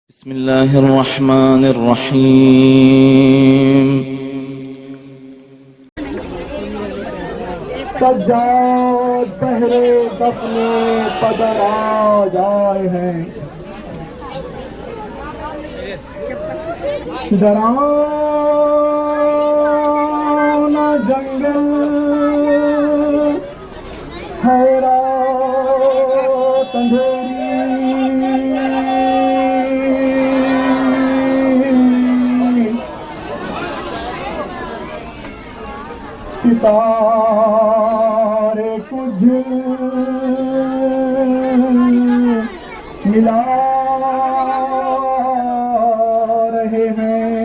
बिस्मिल्लाहिर्रहमानिर्रहीम। सज्जाद बहरे दफने पदराज आए हैं, डरावना जंगल हैरात अंधेरी, सितारे कुछ मिला रहे हैं,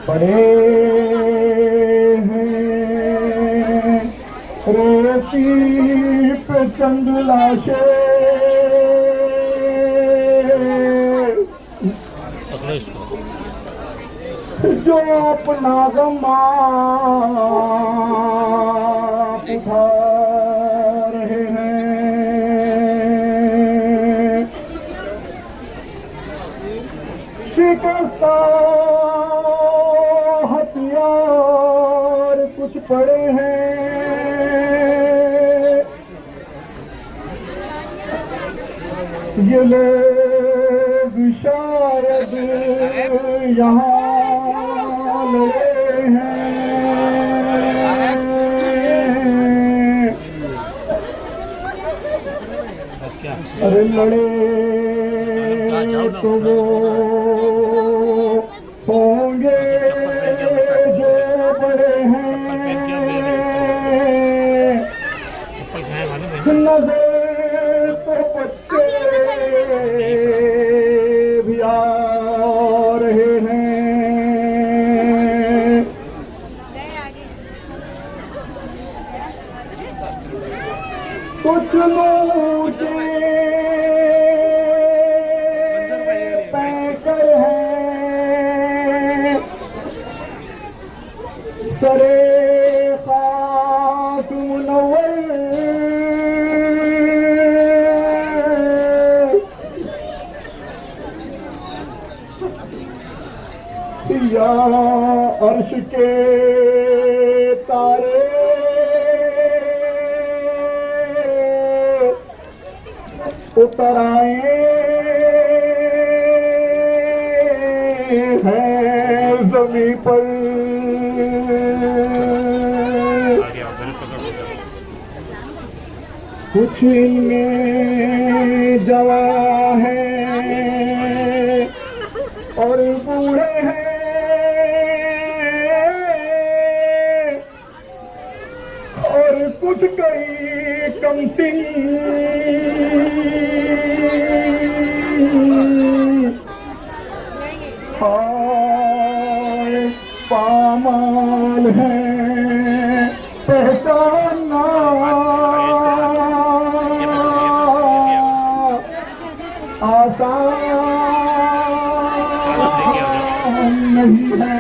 पड़े हैं रेती पे चंद लाशें, जो अपना गमा उठा रहे हैं, शिकस्ता हथियार कुछ पड़े हैं, ये लोग शायद यहाँ लड़े हैं, अरे लड़े तो वो होंगे जो बड़े हैं, नजर तो बच्चे भी आ रहे हैं, कुछ मोटे पैकर हैं, सरे खास मुनव्वर, या अर्श के तारे उतर आए हैं जमीन पर, कुछ इनमें जवान हैं और बूढ़े हैं, और कुछ कई कमसिन हाय पामाल है पहचानना आसान नहीं है,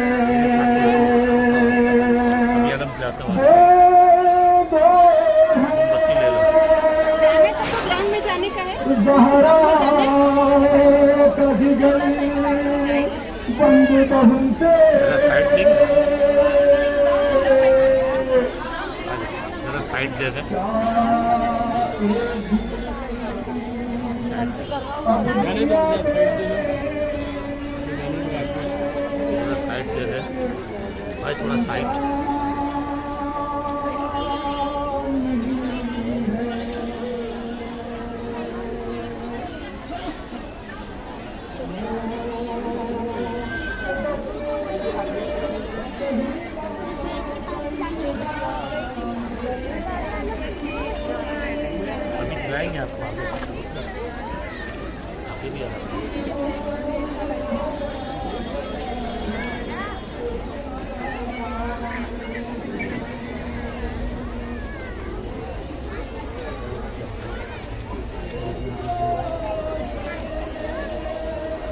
ज़हरा का जिगर बंद तो हमसे, साइड दे दे, साइड दे दे भाई, थोड़ा साइड। अभी खिलाएंगे आपको, अभी भी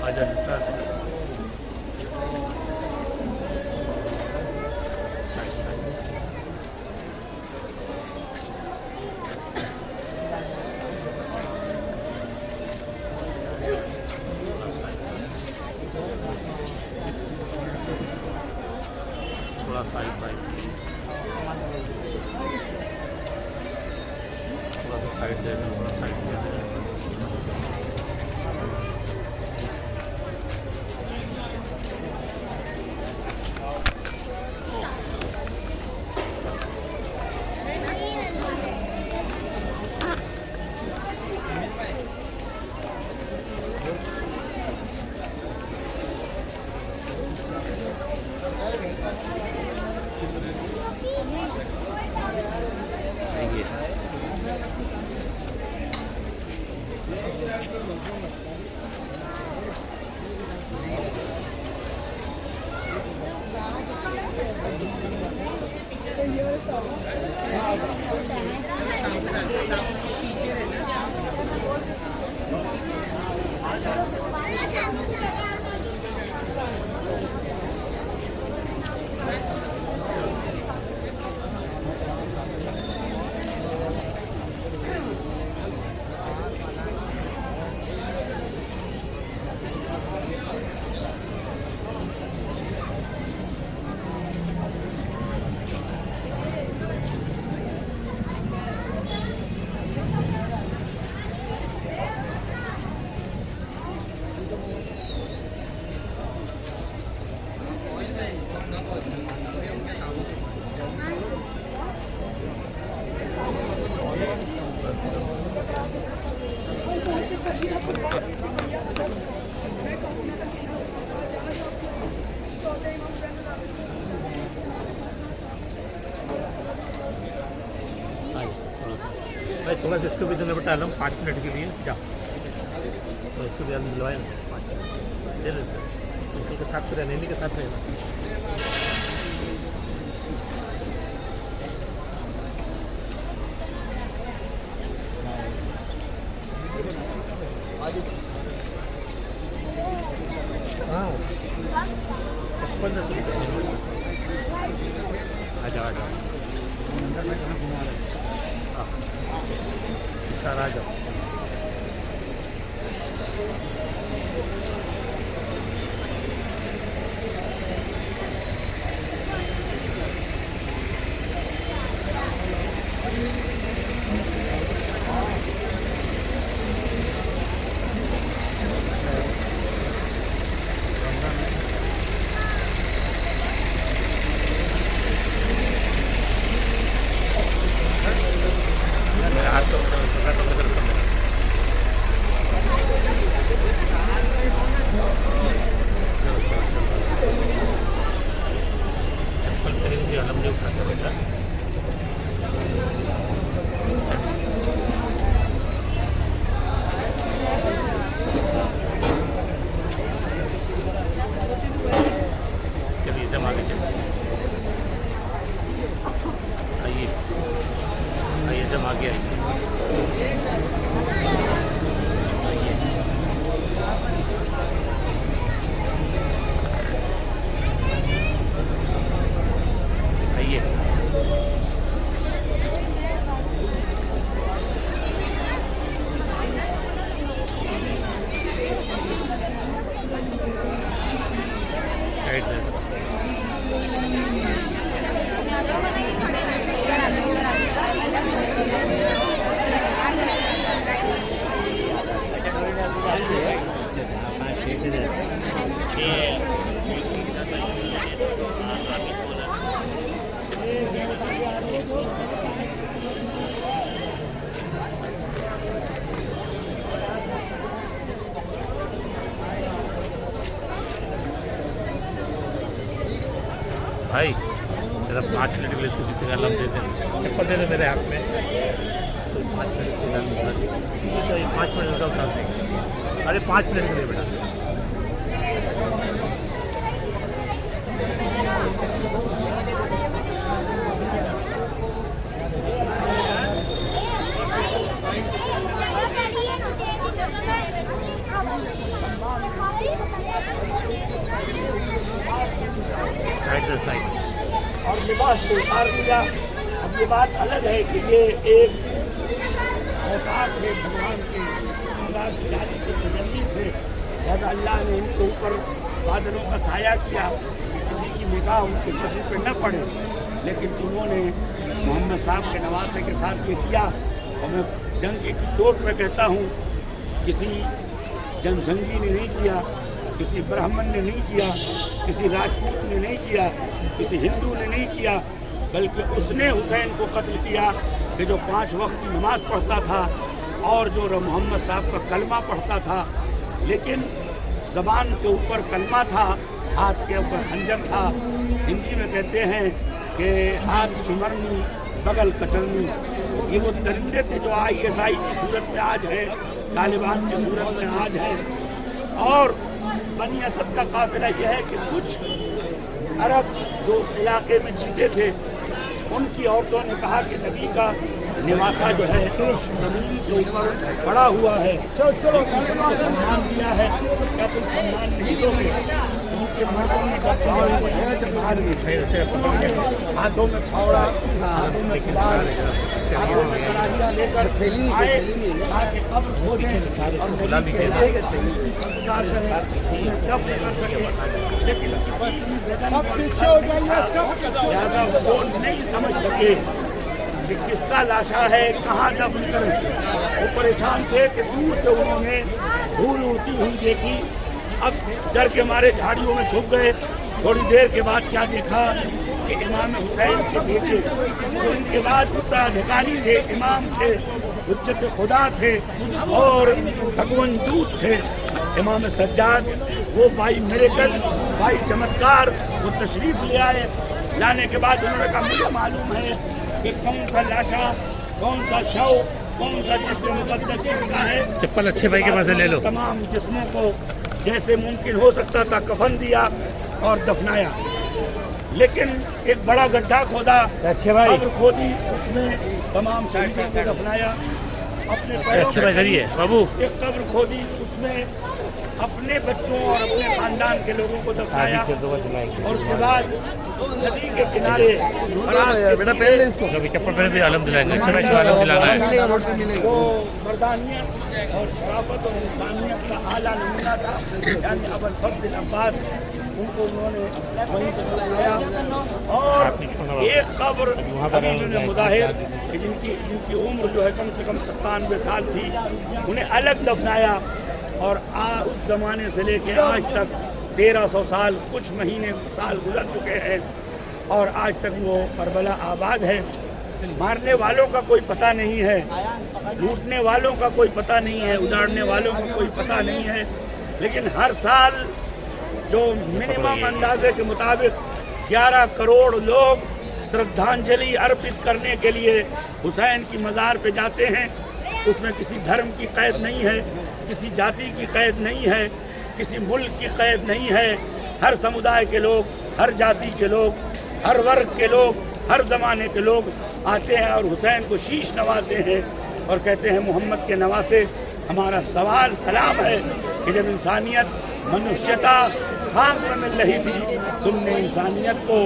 आ जाए सर। साइड दे दें, थोड़ा साइड दे दें। भाई थोड़ा सा इसको भी देना बेटा आलम 5 मिनट के लिए जाओ, तो इसको भी आलम दिलवाए ना 5 दे दे सर, उनके के साथ से रहना, इन्हीं के साथ रहना। हाँ आ जाओ सर, आ जाओ। आलम नहीं उठाता बेटा, चलिए एकदम आगे चलिए, आइए आइए एकदम आगे आइए। साइड दे भाई जरा 5 मिनट के लिए इसको किसी का आलम दे दें, चप्पल दे दे मेरे हाथ में, तो 5 मिनट के लिए चाहिए, 5 मिनट का उतार देंगे। अरे 5 मिनट के लिए बेटा, साइड से साइड। और लिबास को उतार लिया। अब ये बात अलग है कि ये एक अवतार थे भगवान के, खुदा की जाने के तजल्ली थे, लिहाजा अल्लाह ने इनके ऊपर बादलों का साया किया, किसी की निगाह उनके जिस्म पे न पड़े, लेकिन उन्होंने मोहम्मद साहब के नवासे के साथ ये किया और मैं डंके की चोट में कहता हूँ, किसी जनसंघी ने नहीं किया, किसी ब्राह्मण ने नहीं किया, किसी राजपूत ने नहीं किया, किसी हिंदू ने नहीं किया, बल्कि उसने हुसैन को कत्ल किया कि जो 5 वक्त की नमाज पढ़ता था और जो मोहम्मद साहब का कलमा पढ़ता था, लेकिन ज़बान के ऊपर कलमा था, हाथ के ऊपर खंजर था। हिंदी में कहते हैं कि हाथ चुमरनी बगल कटरनी। ये वो दरिंदे थे जो ISI की सूरत में आज हैं, तालिबान की सूरत में आज हैं। और बनी असद का काफिला यह है कि कुछ अरब जो उस इलाके में जीते थे, उनकी औरतों ने कहा कि नबी का निवासा जो है जमीन के ऊपर पड़ा हुआ है, इसने सबको सम्मान दिया है, क्या तुम सम्मान नहीं दोगे? उनके मर्दों ने हाथों में फावड़ा, हाथों में कुदाल, हाथों में कड़ाहियाँ लेकर आए ताकि कब्र खोदें और नबी के संस्कार करें, उन्हें दफन कर सके। लेकिन ज़्यादा वो नहीं समझ सके कि किसका लाशा है, कहाँ दफन करें। वो परेशान थे कि दूर से उन्होंने धूल उड़ती हुई देखी। अब डर के मारे झाड़ियों में छुप गए। थोड़ी देर के बाद क्या देखा कि इमाम हुसैन के बेटे, जो इनके बाद उत्तराधिकारी थे, इमाम थे, हुज्जत खुदा थे और भगवन दूत थे, इमाम सज्जाद, वो भाई मिरेकल, भाई चमत्कार, वो तशरीफ ले आए। लाने के बाद उन्होंने कहा मुझे मालूम है कि कौन सा लाशा, कौन सा शव, कौन सा जिस्म मुकद्दस किसका है। चप्पल अच्छे भाई के पास ले लो। तमाम जिस्मों को जैसे मुमकिन हो सकता था कफन दिया और दफनाया, लेकिन एक बड़ा गड्ढा खोदा, कब्र खोदी, उसमें तमाम शहीदों को दफनाया। अपने बाबू एक कब्र खोदी, उसमें अपने बच्चों और अपने खानदान के लोगों को दफनाया। और उसके बाद नदी के किनारे जो मर्दानियत और शराफत और इंसानियत का आला नमूना था, यानी अबुल फज़ल अब्बास, उनको उन्होंने वहीं पर दफनाया। और एक कब्र मुदाहिर जिनकी उम्र जो है कम से कम 97 साल थी, उन्हें अलग दफनाया। और उस ज़माने से लेके आज तक 1300 साल, कुछ महीने साल गुजर चुके हैं और आज तक वो करबला आबाद है। मारने वालों का कोई पता नहीं है, लूटने वालों का कोई पता नहीं है, उजाड़ने वालों का कोई पता नहीं है, लेकिन हर साल जो मिनिमम अंदाजे के मुताबिक 11 करोड़ लोग श्रद्धांजलि अर्पित करने के लिए हुसैन की मज़ार पे जाते हैं। उसमें किसी धर्म की कैद नहीं है, किसी जाति की कैद नहीं है, किसी मुल्क की कैद नहीं है। हर समुदाय के लोग, हर जाति के लोग, हर वर्ग के लोग, हर ज़माने के लोग आते हैं और हुसैन को शीश नवाते हैं और कहते हैं मोहम्मद के नवासे, हमारा सवाल सलाम है कि जब इंसानियत, मनुष्यता खाक में मिल रही थी, तुमने इंसानियत को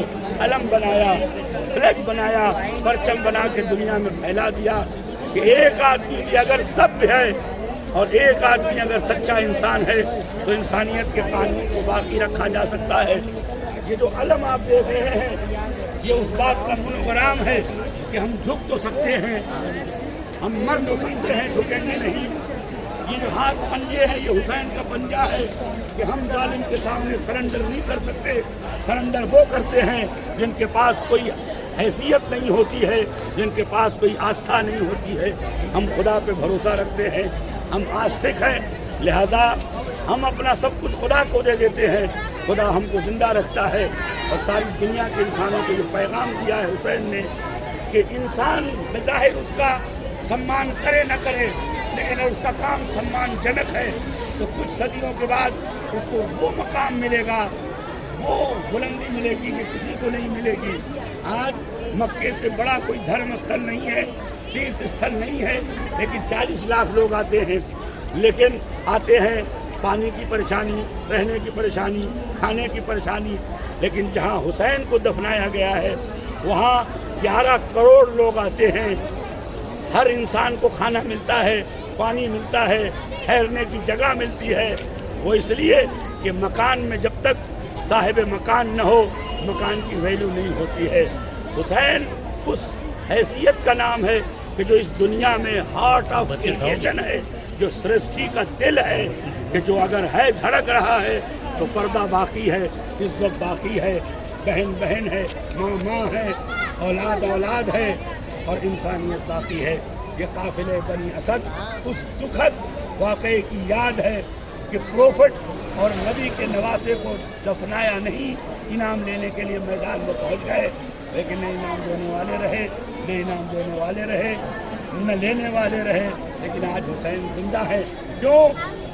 अलम बनाया, फ्लैग बनाया, परचम बना के दुनिया में फैला दिया कि एक आदमी भी अगर सभ्य है और एक आदमी अगर सच्चा इंसान है तो इंसानियत के कानून को बाकी रखा जा सकता है। ये जो अलम आप देख रहे हैं, ये उस बात का मोनोग्राम है कि हम झुक तो सकते हैं, हम मर तो सकते हैं, झुकेंगे नहीं। ये जो हाथ पंजे हैं, ये हुसैन का पंजा है कि हम जालिम के सामने सरेंडर नहीं कर सकते। सरेंडर वो करते हैं जिनके पास कोई हैसियत नहीं होती है, जिनके पास कोई आस्था नहीं होती है। हम खुदा पे भरोसा रखते हैं, हम आस्तिक हैं, लिहाजा हम अपना सब कुछ खुदा को दे देते हैं। खुदा हमको जिंदा रखता है और सारी दुनिया के इंसानों को जो पैगाम दिया है हुसैन ने कि इंसान बज़ाहिर उसका सम्मान करे न करे, लेकिन अगर उसका काम सम्मानजनक है तो कुछ सदियों के बाद उसको वो मकाम मिलेगा, वो बुलंदी मिलेगी कि किसी को नहीं मिलेगी। आज मक्के से बड़ा कोई धर्म स्थल नहीं है, तीर्थ स्थल नहीं है, लेकिन 40 लाख लोग आते हैं। लेकिन आते हैं, पानी की परेशानी, रहने की परेशानी, खाने की परेशानी, लेकिन जहाँ हुसैन को दफनाया गया है वहाँ 11 करोड़ लोग आते हैं। हर इंसान को खाना मिलता है, पानी मिलता है, ठहरने की जगह मिलती है। वो इसलिए कि मकान में जब तक साहिब मकान न हो, मकान की वैल्यू नहीं होती है। हुसैन उस हैसियत का नाम है कि जो इस दुनिया में हार्ट ऑफ क्रिएशन है, जो सृष्टि का दिल है, कि जो अगर है धड़क रहा है तो पर्दा बाकी है, इज्जत बाकी है, बहन बहन है, माँ माँ है, औलाद औलाद है और इंसानियत बाकी है। ये काफिले बनी असद उस दुखद वाक़े की याद है कि प्रोफेट और नबी के नवासे को दफनाया नहीं, इनाम लेने के लिए मैदान में पहुंच गए, लेकिन न इनाम देने वाले रहे, न इनाम देने वाले रहे, न लेने वाले रहे। लेकिन आज हुसैन जिंदा है, क्यों?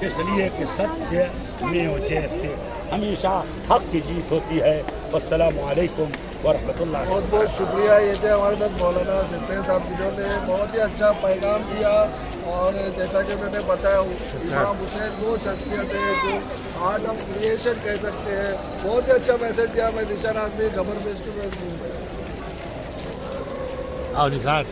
इसलिए कि सत्य में जयते, हमेशा हक की जीत होती है। अस्सलामु अलैकुम वरहमतुल्लाह। बहुत बहुत शुक्रिया। ये थे हमारे साथ मौलाना सिद्दीक साहब, जिन्होंने बहुत ही अच्छा पैगाम दिया। और जैसा कि मैंने बताया, इमाम हुसैन वो शख्सियत है जो आर्ट ऑफ क्रिएशन कह सकते हैं। बहुत ही अच्छा मैसेज दिया। मैं निशान आदमी खबर फेस टू फेस हूँ। आओ निशान।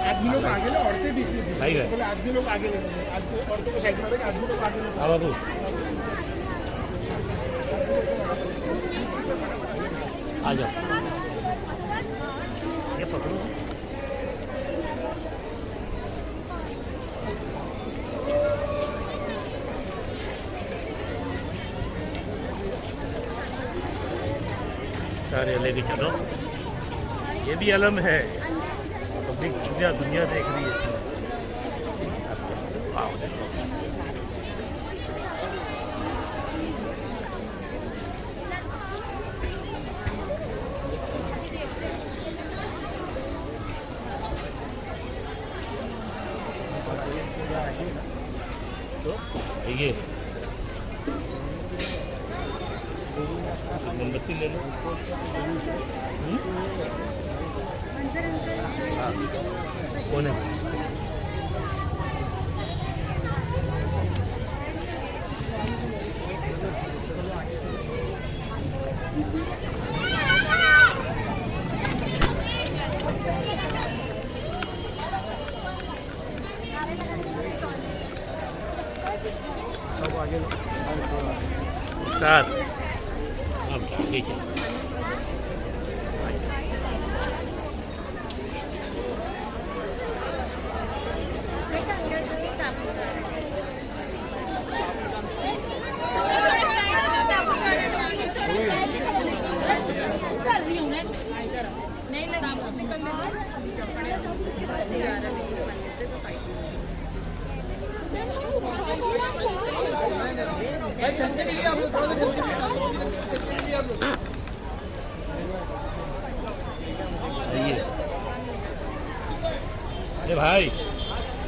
आदमी लोग आगे ले, औरतें भी नहीं है। बोले आदमी लोग आगे ले, औरतों को साइड में रखे, आदमी लोग आगे ले। हाँ बाबू, आ जाओ, ये पकड़ो। सारे लेके चलो, ये भी अलम है, तो दुनिया दुनिया देख रही है इसमें। आओ देखो, तो ये मोमबत्ती ले लो। हाँ, कौन है? सर अब आगे चलो। अरे भाई,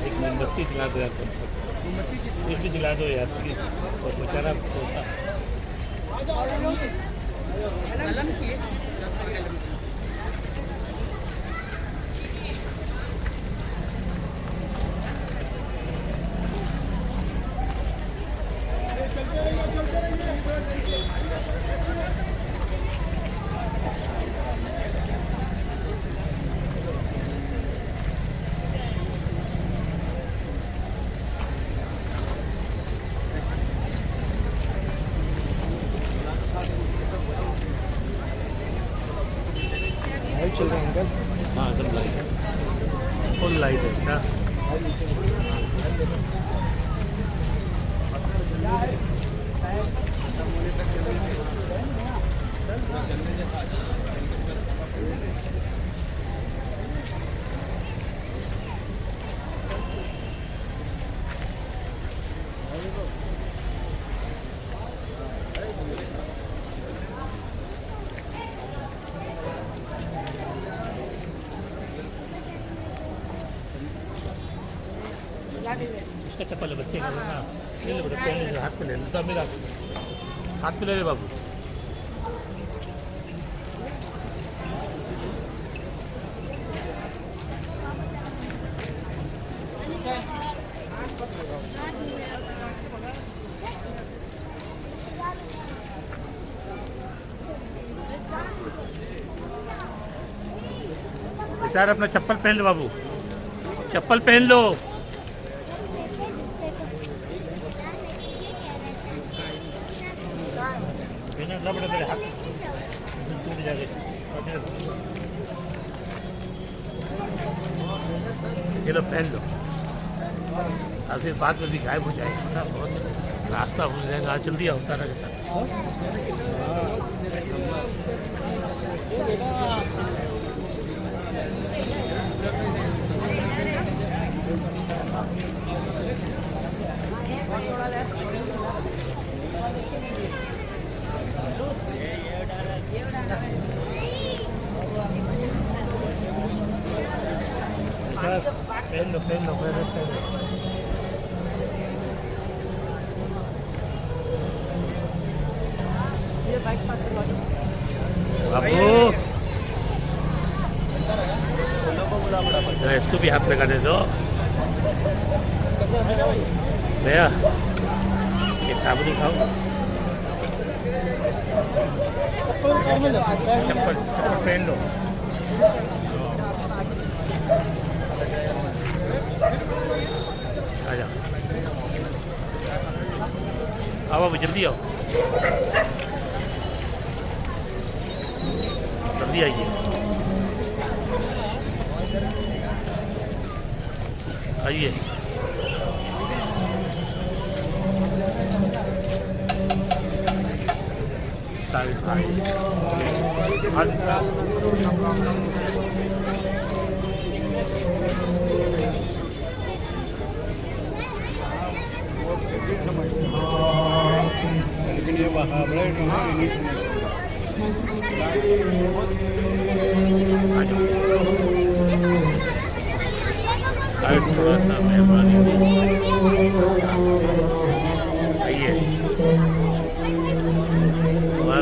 एक मोमबत्ती जला दो यार, कम से कम एक भी जला दो यार प्लीज। तो बेचारा सोता चल रहे हैं अंकल। हाँ एकदम लाइट है, फुल लाइट है क्या? उसका चप्पल बच्चे का ना, ले ले बेटा, पहन ले, हाथ पे ले ले, तो मेरा हाथ पे ले ले बाबू। सर अपना चप्पल पहन लो बाबू। चप्पल पहन लो। बड़े बड़े हाथ टूट जाएंगे। ये लो पहन लो, और फिर बाद में भी गायब हो जाएगा, बहुत रास्ता हो जाएगा। जल्दी आओ तारा के साथ। पहन लो पहन लो पहन लो। बाबू जरा इसको भी हाथ लगाने दो भैया। ये साबुन खाओ। चप्पल पहन लो। आ जाओ, आओ बाबू जल्दी आओ, जल्दी आइए। आइए थोड़ा सा मेहरबानी आइए।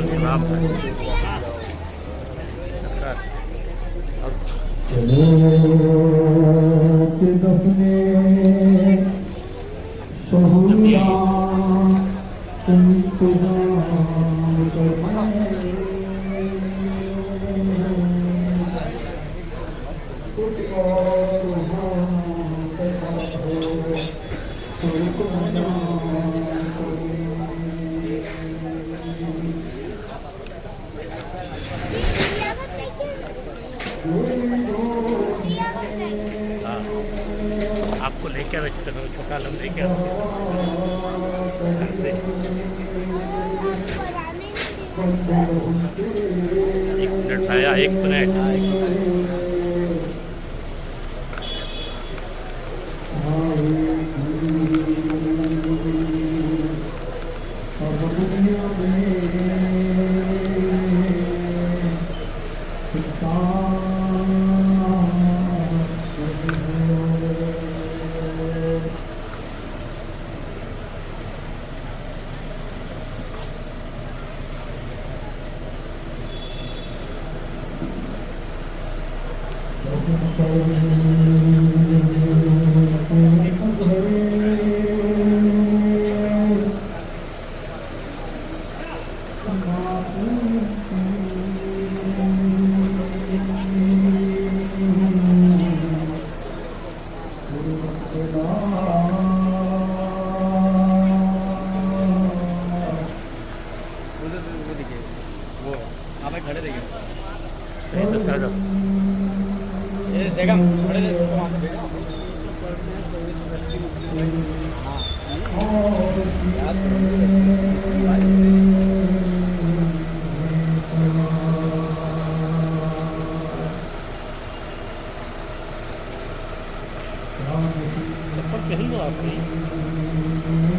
खराब है सरकार। दफने सहूलिया आपको लेके रखते हो छोटा लम लेके एक मिनट आया, एक मिनट।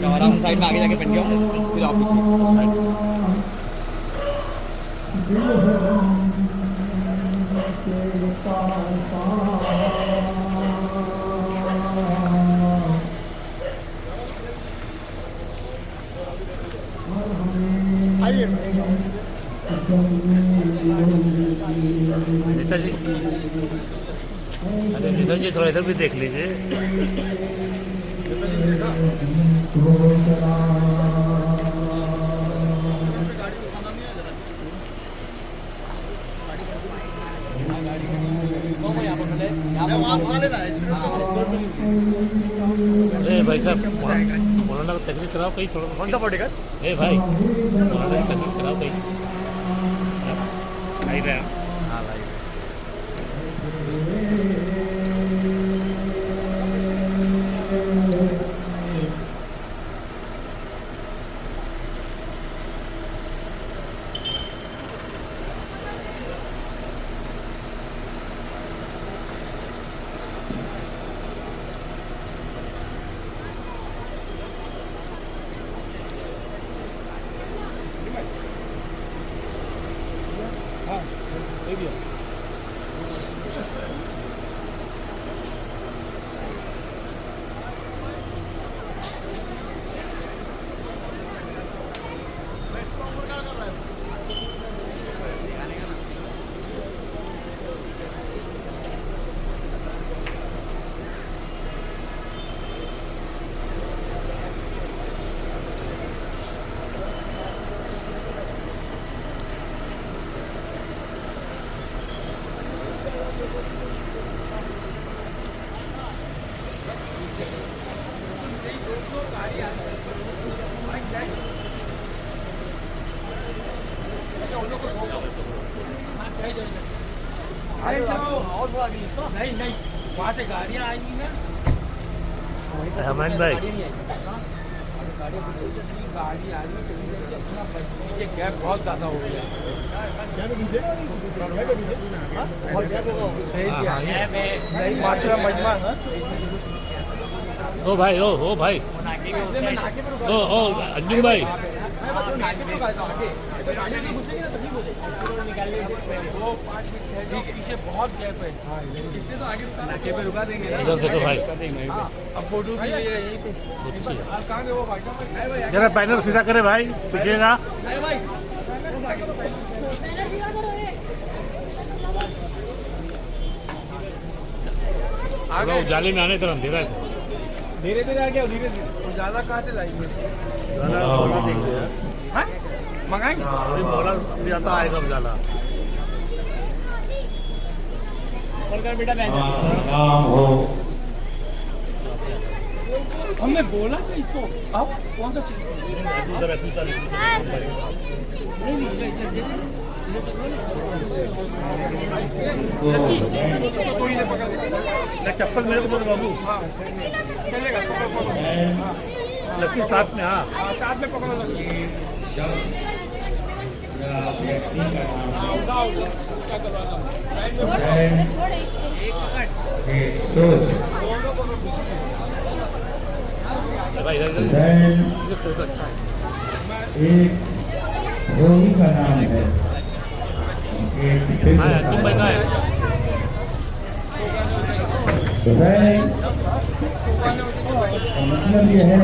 आराम साइड में आगे जाके बैठ गया फिर आप नेताजी, अरे नेताजी थोड़ा इधर भी देख लीजिए। यहाँ पर भाई साहब मौलाना को तकलीफ कराओ कहीं छोड़ो। कौन सा बॉडीगार्ड? ए भाई मौलाना की तकलीफ कराओ कहीं। लाइव है। हाँ लाइव। नहीं नहीं वहाँ से गाड़ियाँ आएंगी ना। अहमद भाई गाड़ी आ रही अपना ये गैप बहुत ज़्यादा हो गया। मजमा ओ भाई ओ भाई ओ अंजुम भाई पीछे बहुत गैप है। इसलिए तो आगे नाके पे रुका देंगे। इधर देखो भाई। अब फोटो भी यहीं पे। कहाँ गए वो भाई? जरा बैनर सीधा करे भाई पीछेगा। उजाले में आने तरह अंधेरा है। धीरे धीरे आ गया। धीरे धीरे उजाला कहाँ से लाएंगे? मंगाएंगे बोला भी आता आएगा उजाला। बेटा हमने बोला था इसको। अब कौन सा चीज चप्पल मेरे को बोलो बाबू। चलेगा लकी साथ में। हाँ साथ में पकड़ो। भाई एक धोनी का नाम है। तुम भाई कहाँ है? मतलब ये है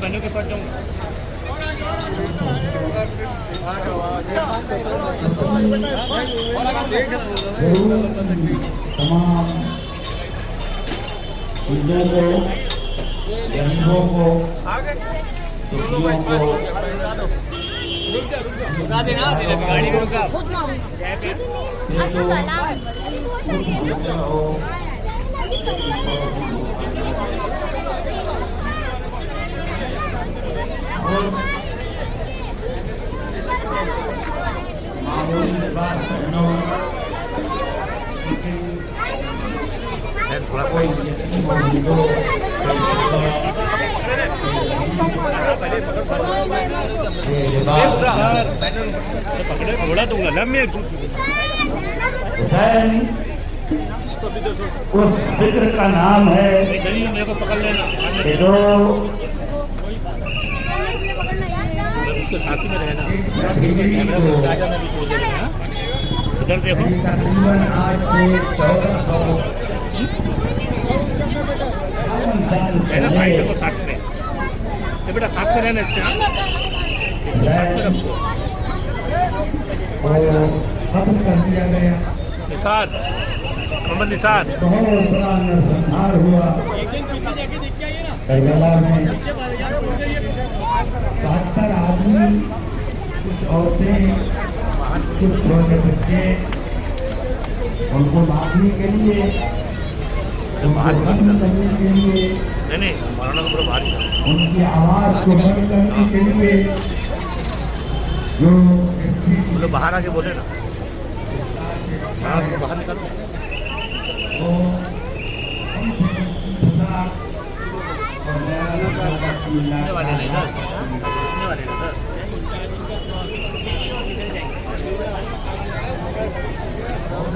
बहनों के पास जाऊँगा। तमाम चीज़ों को, रंगों को, खुशियों को गाड़ी में रुका। थोड़ा सा पकड़े घोड़ा दूंगा ना मैं। उस फिक्र का नाम है मेरे को पकड़ लेना। जो उसके साथ में रहना। इधर देखो। तकरीबन आज से 1400 है ना भाई देखो साथ में। ये बेटा साथ में रहना इसके। साथ में रखो। खत्म कर दिया गया। निसार मोहम्मद निसार बहुत बड़ा नरसंहार हुआ करबला में। 72 आदमी, कुछ औरतें कुछ छोटे बच्चे उनको मारने के लिए, उनको बंद करने के लिए, नहीं मारना तो पूरा बाहर ही था। उनकी आवाज को बंद करने के लिए जो वो लोग बाहर आके बोले ना, हाँ तो बाहर निकलो। घूमने वाले नहीं सर, घूमने वाले ना सर।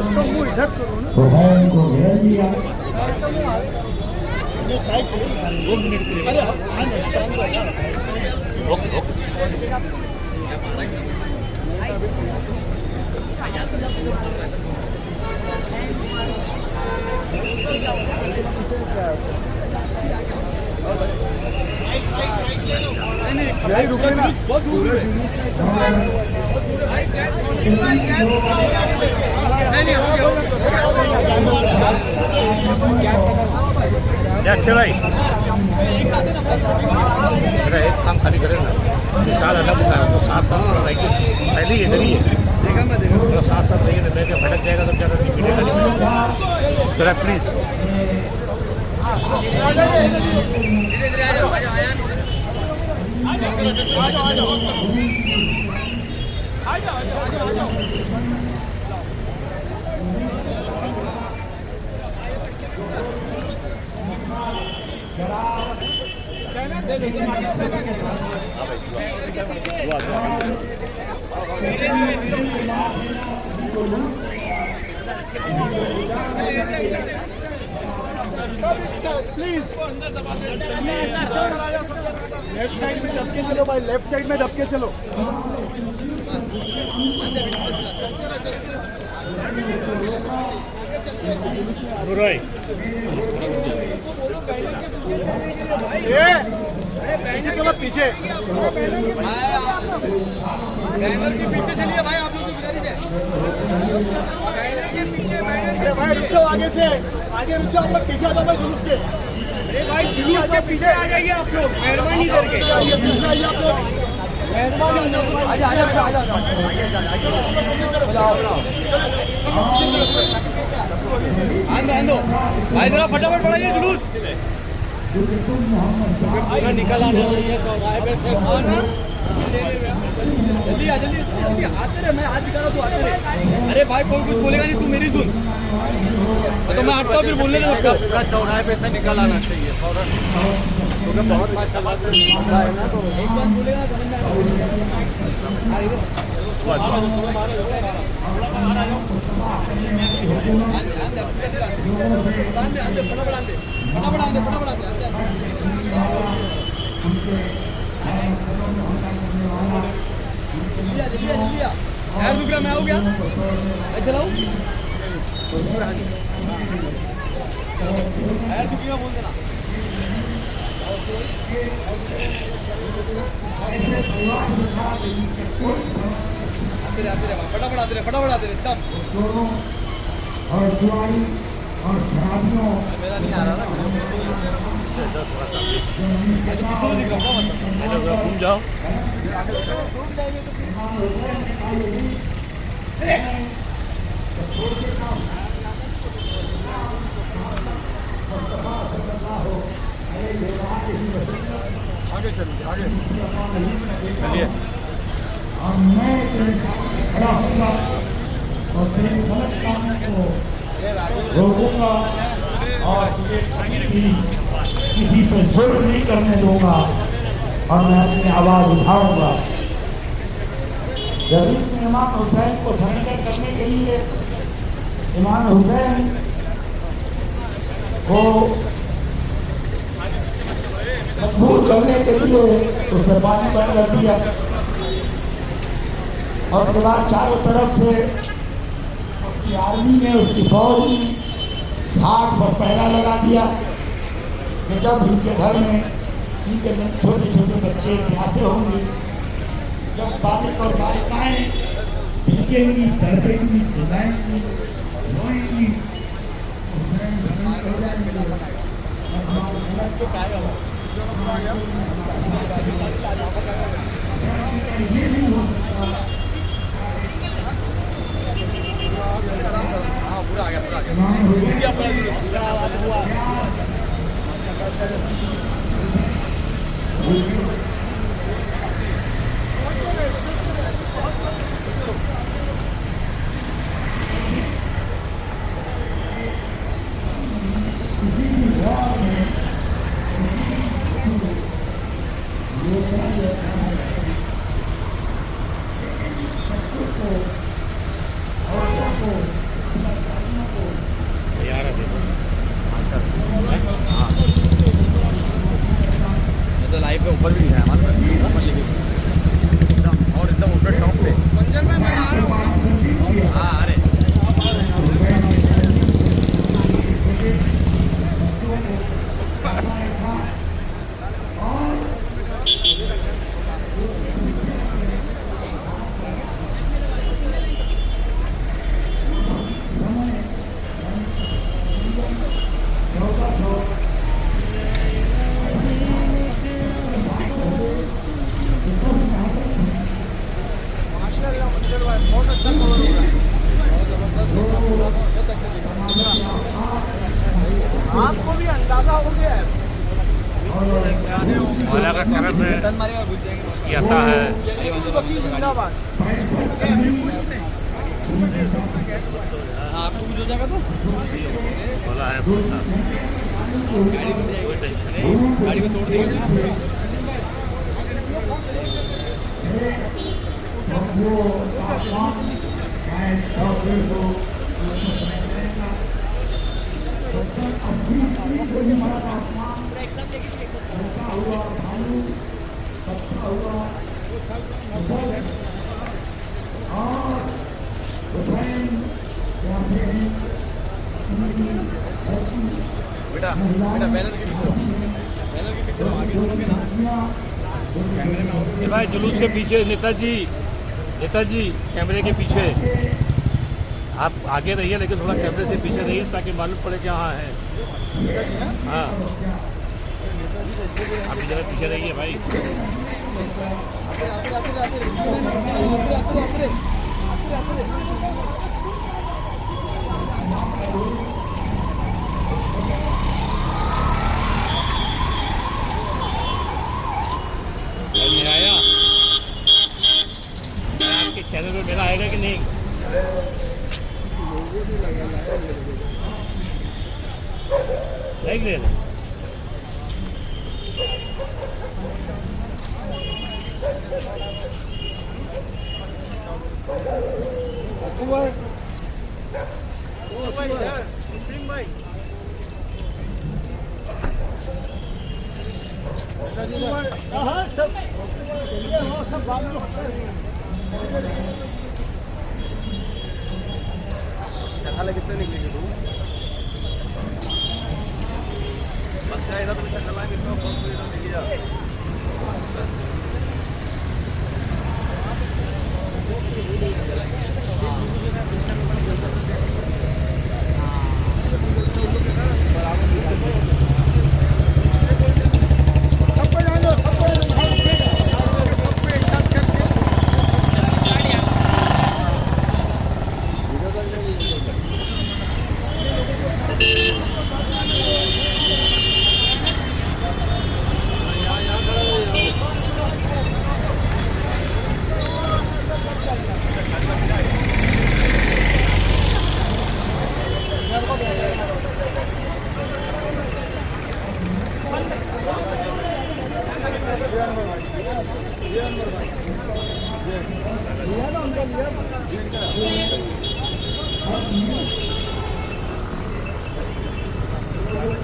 इसका मुंह इधर करो ना। सुबह को घेर लिया। 2 मिनट के लिए ओके भाई रुको ना, बहुत दूर है। अच्छे भाई मेरा एक काम खाली करे ना, साल अलग तो 7 साल रहेगी, पहले ही इधर ही है, तो 7 साल रहेगी तो मैं भटक जाएगा तो क्या मिलेगा जरा प्लीज। प्लीज लेफ्ट साइड में दबके चलो भाई, लेफ्ट साइड में दबके चलो। पीछे चलो, पीछे बैनर के पीछे चलिए भाई, आप लोग बैनर के पीछे। अरे भाई रुक जाओ, आगे से आगे रुक जाओ, पीछे आ जाओ भाई जुलूस के। अरे भाई जुलूस के पीछे आ जाइए आप लोग, मेहरबानी करके आइए, पीछे आइए आप लोग, मेहरबानी। आंदो भाई, जरा फटाफट बढ़ाइए जुलूस, पूरा निकल आना चाहिए चौराहे पे से। जल्दी आ, जल्दी जल्दी आते रहे, मैं हाथ दिखा रहा हूँ, तू आते रहे। अरे भाई कोई कुछ बोलेगा नहीं, तू मेरी सुन, तो मैं हटता हूँ फिर बोलने दे सबको। पूरा चौराहे पे से निकल आना चाहिए फौरन, क्योंकि बहुत माशाल्लाह से है ना, तो एक बार बोलेगा समझ में यार, रुक रहा, मैं आऊँ क्या, मैं चलाऊँ यार, तू क्यों बोल देना। फटाफट आते रहे, फटाफट आते रहे एकदम। और जुआरी और शराबियों मेरा नहीं आ रहा ना, पीछे दिख रहा मतलब घूम जाओ। आगे चलिए, आगे चलिए और मैं तेरे साथ खड़ा होऊंगा और तेरे गलत कामों को रोकूंगा और तुझे कभी भी किसी पे जुल्म नहीं करने दूंगा और मैं अपनी आवाज उठाऊंगा। यजीद ने इमाम हुसैन को सरेंडर करने के लिए इमाम हुसैन को मजबूर करने के लिए उसने पानी बंद कर दिया और उसके बाद चारों तरफ से उसकी आर्मी ने, उसकी फौज ने घाट पर पहरा लगा दिया कि जब इनके घर में इनके छोटे छोटे बच्चे प्यासे होंगे, जब बालिक और बालिकाएं भीगेंगी, तड़पेंगी, चिल्लाएंगी, रोएंगी, यार देखो तो लाइव पे ऊपर भी दिखा है हमारे ऊपर लेके एकदम और एकदम ऊपर टॉप पे संजय भाई मैं आ रहा हूं। हाँ अरे आपको भी अंदाजा हो गया है मौला का करम है इसकी आता है। आपको कुछ हो जाएगा तो मौला है बोलता कोई टेंशन नहीं। गाड़ी में तोड़ देगा बेटा बेटा बैनर के पीछे आगे चलोगे ना कैमरे में ये भाई जुलूस के पीछे नेताजी कैमरे के पीछे आप आगे रहिए लेकिन थोड़ा कैमरे से पीछे रहिए ताकि मालूम पड़े कि हाँ है। हाँ आप इधर पीछे रहिए भाई। मेरा आया आपके चैनल पे मेरा आएगा कि नहीं? देख ले कितने निकलेंगे तू बच्चा इधर तो चला कितना बहुत इधर देखिए जा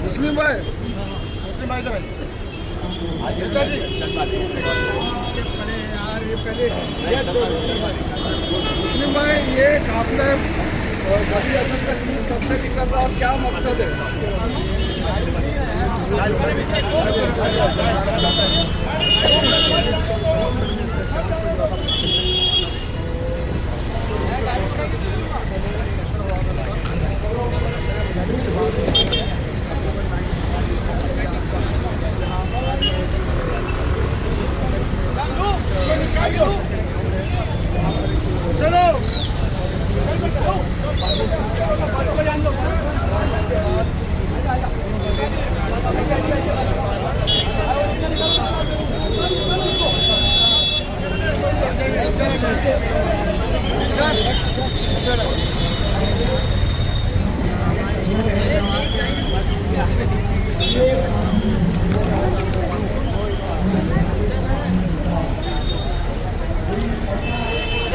मुस्लिम भाई मुस्लिम भाई ये काफिला वली असद का न्यूज कब से निकल रहा और क्या मकसद है?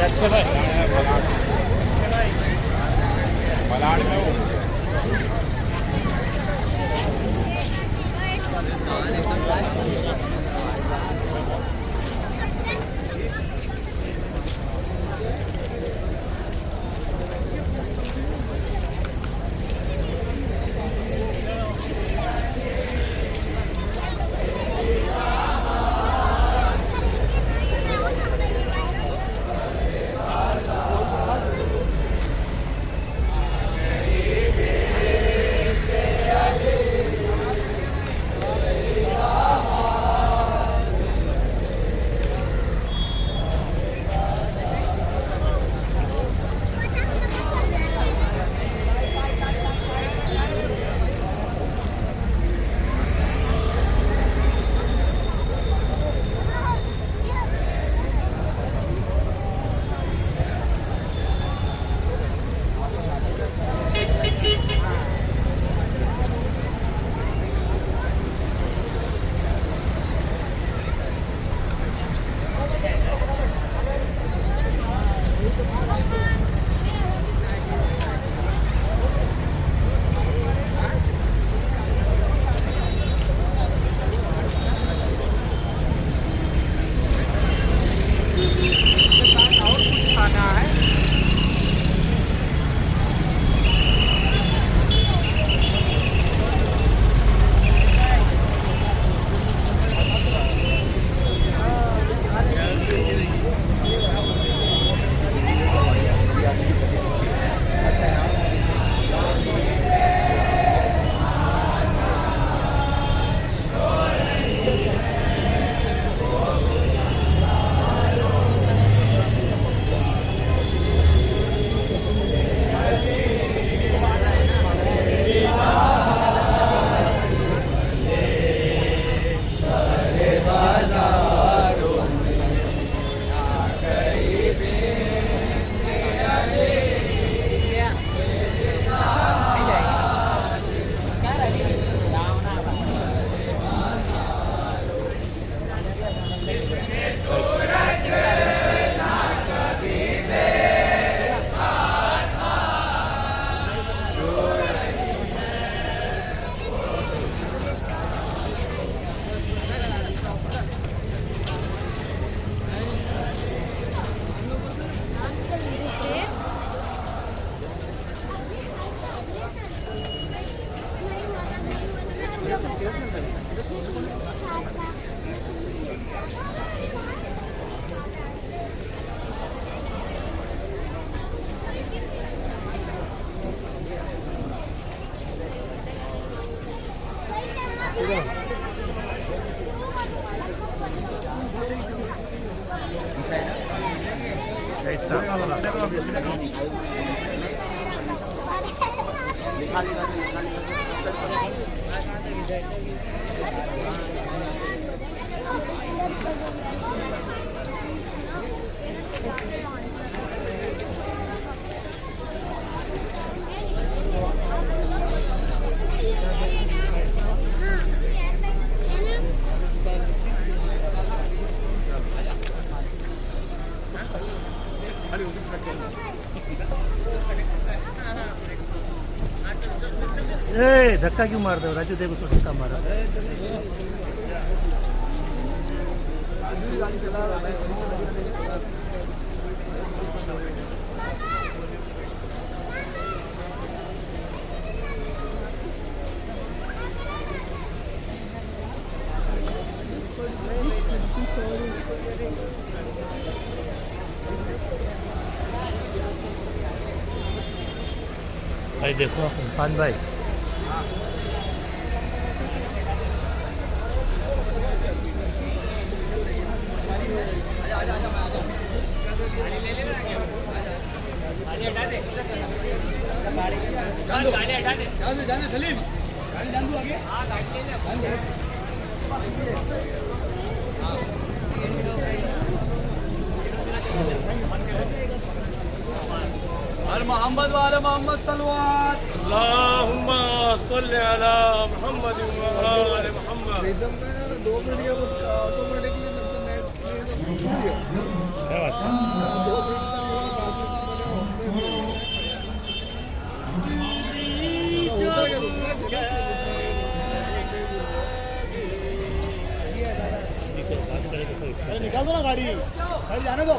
अच्छा भाई बलाड़ में वो धक्का क्यों मार दो राजू, देखो उसको धक्का मारा। भाई देखो इरफान भाई, सलीम गाड़ी जान दो आगे। हाँ गाड़ी ले ले। हर मोहम्मद वाले मोहम्मद सलवात अल्लाहुम्मा सल्ली अला मुहम्मद व आले मुहम्मद। दो मिनट ये ऑटोमेटिकली नेट क्या बात है? निकाल दो ना गाड़ी जाने दो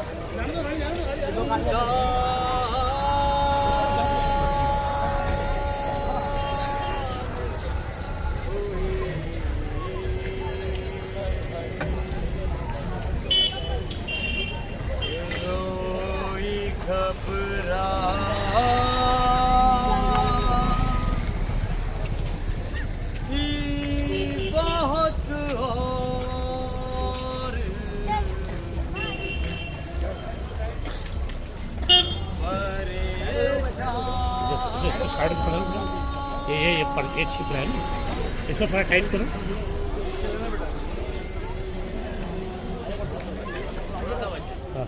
साइड पर ये पर एक छिप रहा है ना, इसको थोड़ा टाइट करो। हाँ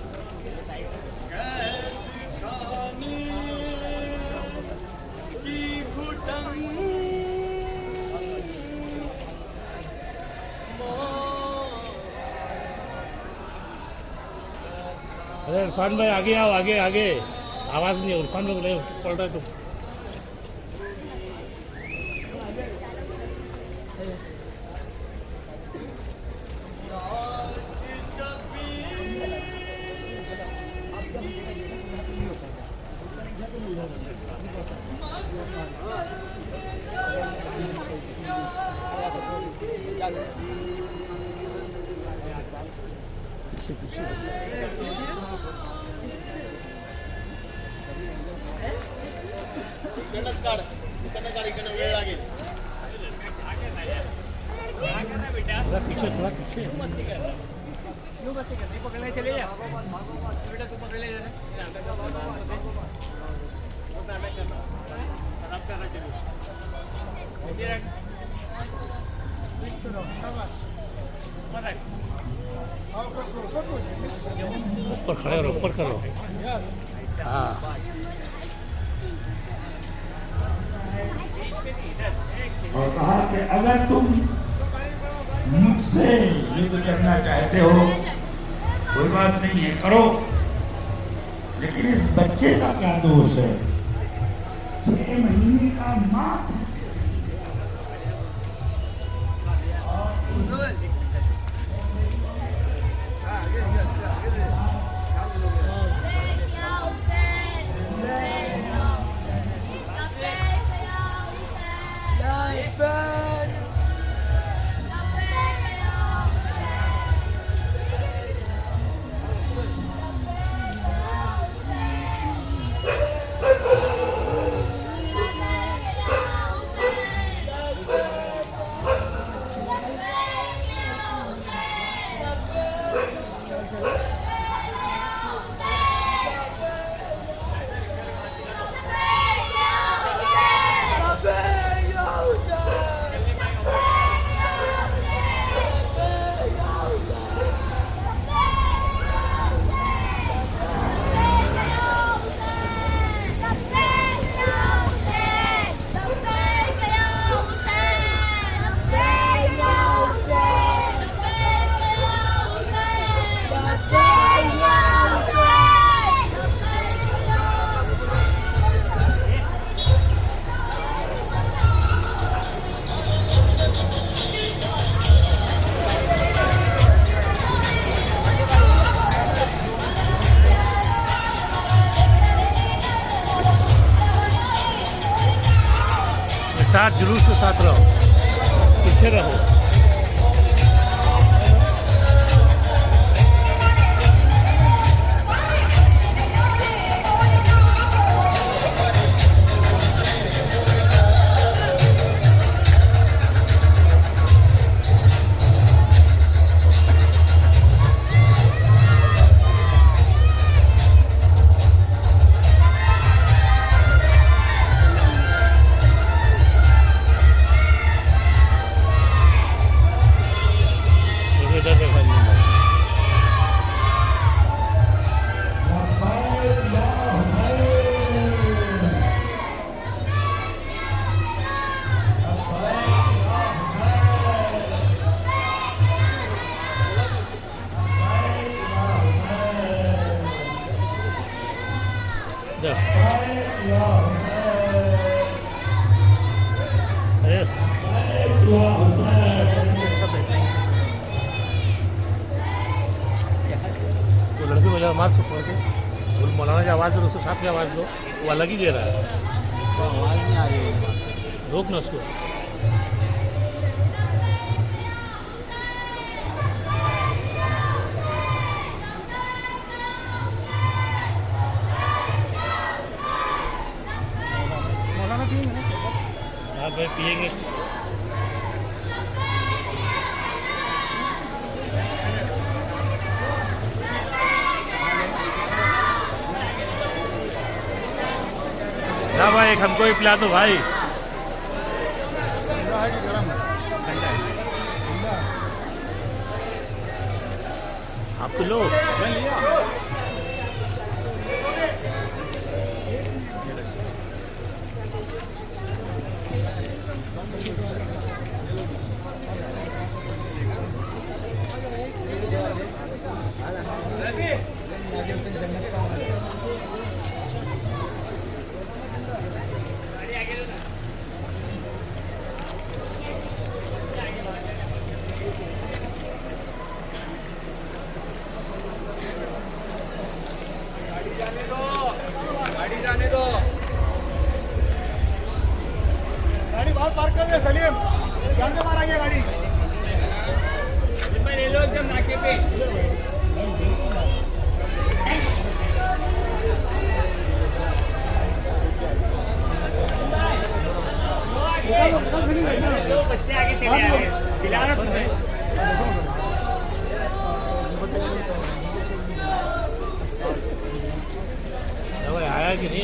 अरे इरफान भाई आगे आओ, आगे आगे, आवाज़ नहीं है। इरफान भाई बोले पड़ रहा है तो थोड़ा पीछे, थोड़ा पीछे। पकड़ने चले जा बेटा, तू पकड़ ले ऊपर खड़े हो, ऊपर करो। हाँ और कहा कि अगर तुम मुझसे युद्ध करना चाहते हो कोई बात नहीं है, करो, लेकिन इस बच्चे का क्या दोष है? 6 महीने का मात्र साथ जुलूस के साथ रहो, पीछे रहो। अरे वो लड़के मुझे मार सकते थे, वो मौलाना की आवाज़ है उसके साथ में आवाज़ दो, वो अलग ही दे रहा है, तो आवाज़ नहीं आ रही है। रोक ना उसको। हाँ भाई पिएंगे। ना भाई एक हमको ही पिला दो भाई। आप तो लो। गाड़ी जाने दो। गाड़ी बाहर पार्क कर दे सलीम, जान के मारेंगे गाड़ी। ले लो एकदम नाके पे। बच्चे आगे चले आ रहे हैं, खिला रहा तुम्हें। आया कि नहीं?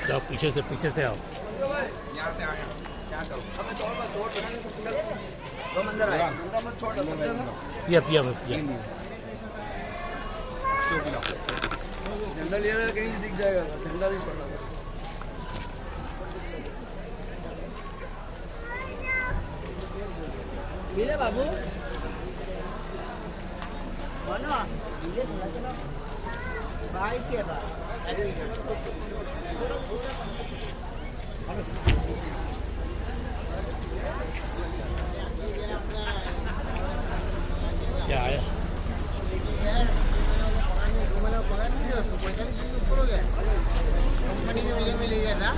जाओ पीछे से आओ। यहाँ से आया क्या करूँ? हमें दौड़ पर दौड़ बनाने से दो मंदिर आए, मत छोड़ पिया पिया बस पिया। झंडा लिया कहीं दिख जाएगा, झंडा भी छोड़ना। मिले बाबू भाई के क्या आया? कंपनी के वजह में ले गया था,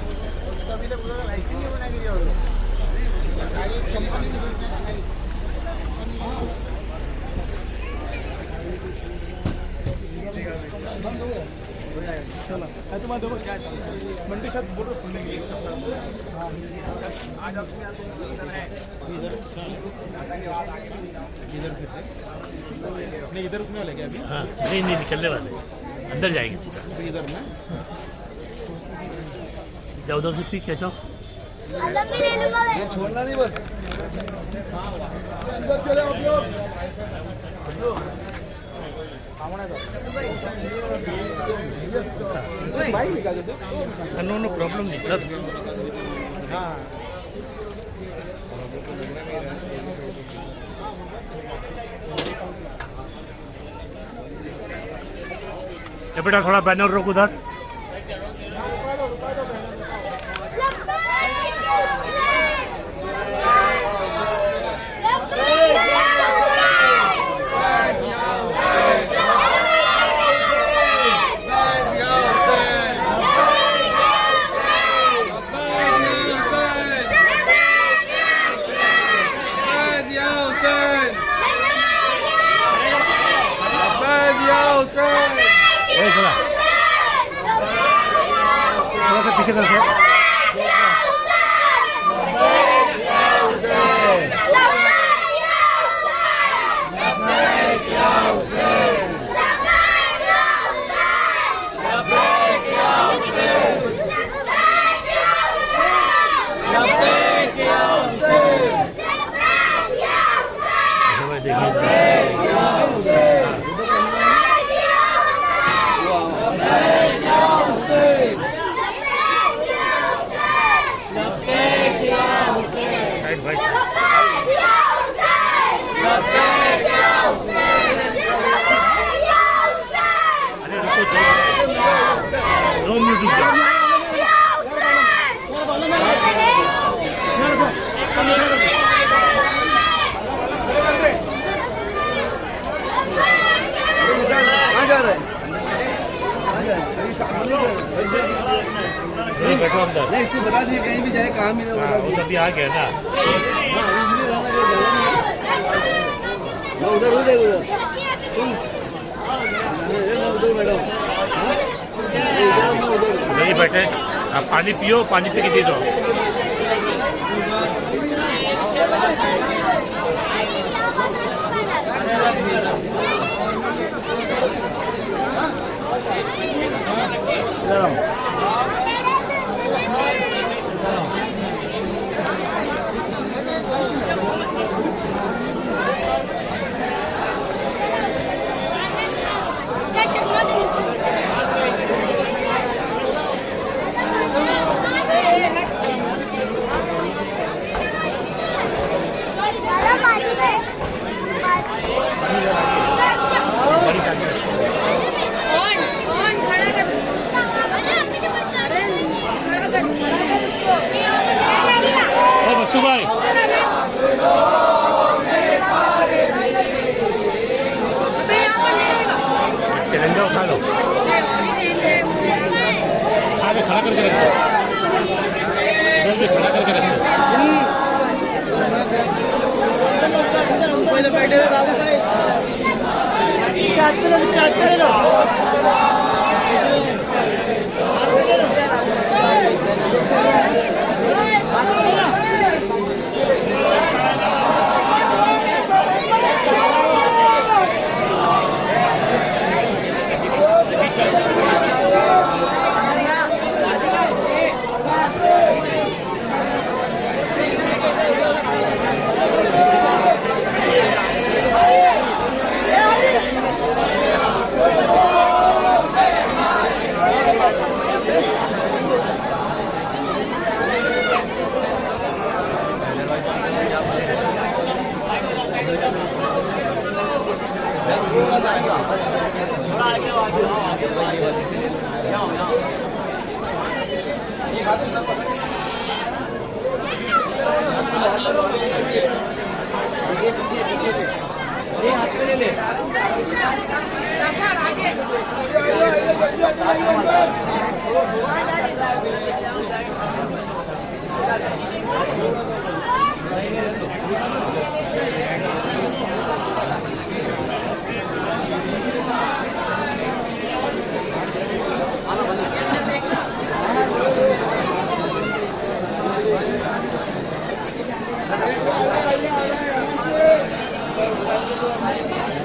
उसका अभी तक लाइसेंस नहीं बना के दिया गाड़ी कंपनी की। तुम्हारा देखो क्या चल रहा है, मंडी शायद बोर्ड खुलने के लिए एक सप्ताह। आज अपने अंदर है इधर फिर से नहीं, इधर रुकने वाले क्या अभी? हाँ नहीं नहीं निकलने वाले, अंदर जाएंगे सीधा। तो इधर ना जाओ उधर से पीछे जाओ। ये छोड़ना नहीं बस, अंदर चले आप लोग। बाइक निकाल दो। नो प्रॉब्लम नहीं सर। हाँ ये बेटा थोड़ा बैनर रोक उधर। थोड़ा सा पीछे कर बैठो अंदर। नहीं इसको बता दिए कहीं भी जाए कहाँ भी ना बता वो तभी आ गया ना। मैं उधर उधर उधर सुन मैं उधर बैठा हूँ उधर ही बैठे। आप पानी पियो, पानी पी के दे दो। बसु भाई तिरंगा उठा लो, खड़ा करके रखो, इधर भी खड़ा करके रखो।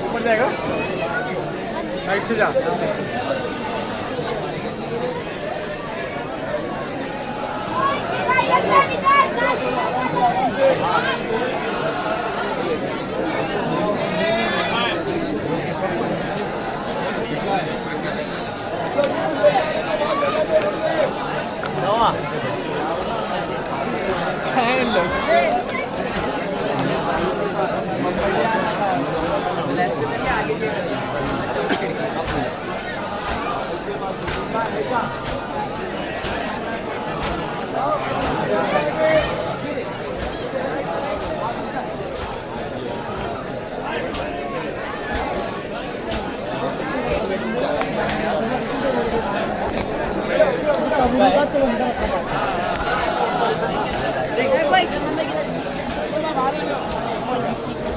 ऊपर जाएगा साइड से जा।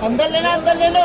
अंदर लेना, अंदर ले लो।